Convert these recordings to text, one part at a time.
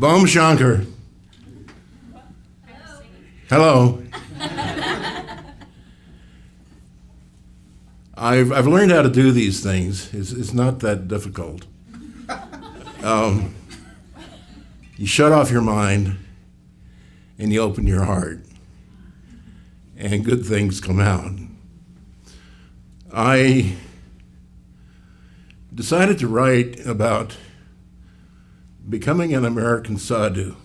Boom Shankar. Hello. I've learned how to do these things. It's not that difficult. You shut off your mind and you open your heart, and good things come out. I decided to write about becoming an American Sadhu.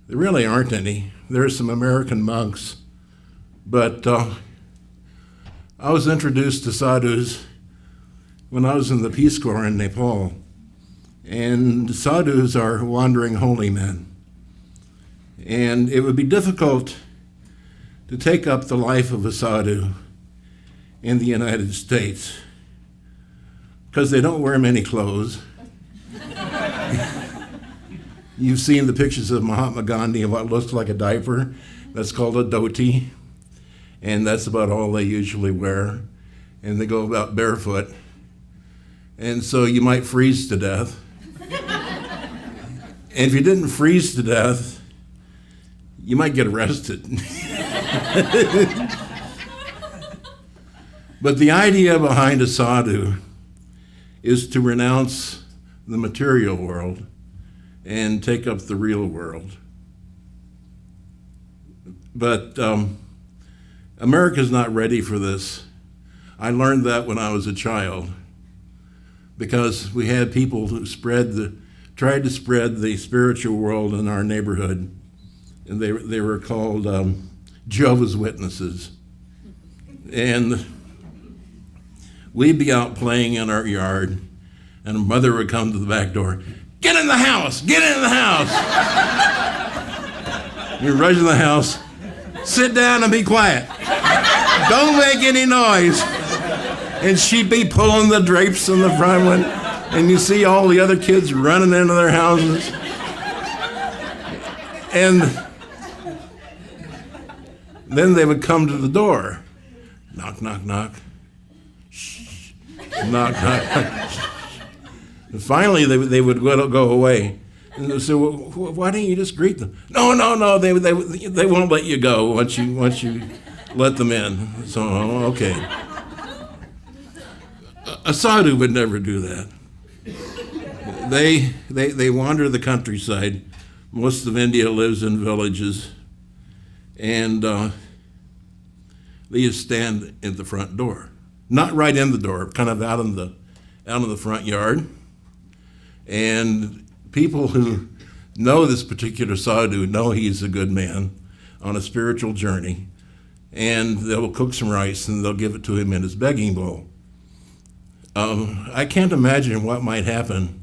There really aren't any. There are some American monks, but I was introduced to sadhus when I was in the Peace Corps in Nepal. And sadhus are wandering holy men. And it would be difficult to take up the life of a sadhu in the United States because they don't wear many clothes. You've seen the pictures of Mahatma Gandhi of what looks like a diaper. That's called a dhoti. And that's about all they usually wear. And they go about barefoot. And so you might freeze to death. And if you didn't freeze to death, you might get arrested. But the idea behind a sadhu is to renounce the material world and take up the real world. But America's not ready for this. I learned that when I was a child, because we had people who tried to spread the spiritual world in our neighborhood, and they were called Jehovah's Witnesses. And we'd be out playing in our yard, and a mother would come to the back door, "Get in the house, get in the house." You'd rush in the house, "Sit down and be quiet. Don't make any noise." And she'd be pulling the drapes in the front one, and you see all the other kids running into their houses. And then they would come to the door. Knock, knock, knock. Shh. Knock, knock, knock. And finally, they would go away. And they said, "Well, why don't you just greet them?" No, they won't let you go once you let them in. So, okay. A sadhu would never do that. They wander the countryside. Most of India lives in villages, and they just stand at the front door, not right in the door, kind of out in the front yard. And people who know this particular sadhu know he's a good man on a spiritual journey, and they'll cook some rice and they'll give it to him in his begging bowl. I can't imagine what might happen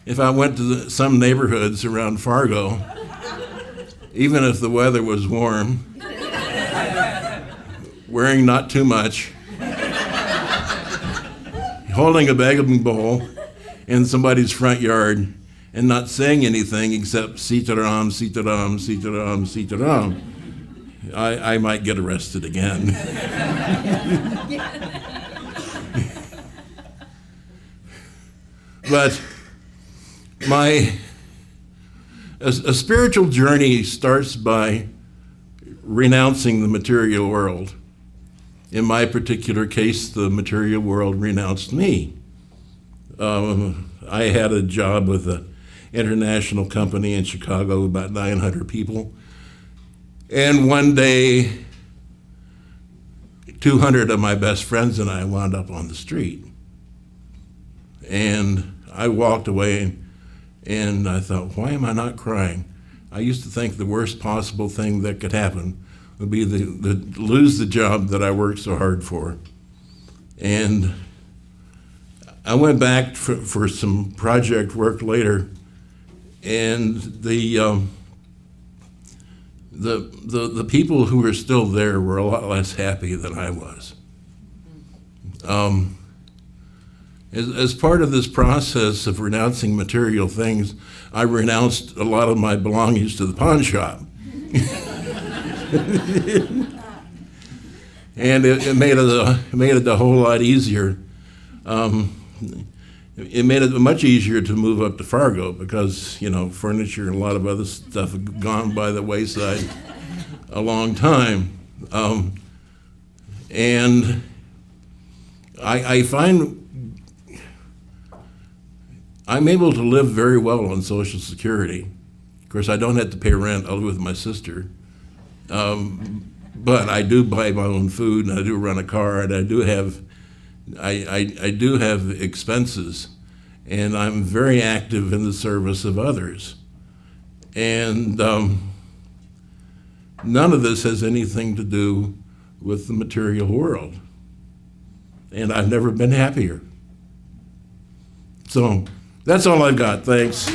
if I went to some neighborhoods around Fargo, even if the weather was warm, wearing not too much, holding a begging bowl in somebody's front yard and not saying anything except Sitaram, Sitaram, Sitaram, Sitaram. I might get arrested again. But a spiritual journey starts by renouncing the material world. In my particular case, the material world renounced me. I had a job with an international company in Chicago, about 900 people. And one day, 200 of my best friends and I wound up on the street. And I walked away and I thought, why am I not crying? I used to think the worst possible thing that could happen would be to lose the job that I worked so hard for. And I went back for some project work later, and the people who were still there were a lot less happy than I was. As part of this process of renouncing material things, I renounced a lot of my belongings to the pawn shop. And it made it a whole lot easier. it made it much easier to move up to Fargo because, furniture and a lot of other stuff had gone by the wayside a long time. And I find I'm able to live very well on Social Security. Of course, I don't have to pay rent. I live with my sister. But I do buy my own food, and I do run a car, and I do have expenses, and I'm very active in the service of others. And none of this has anything to do with the material world. And I've never been happier. So that's all I've got. Thanks.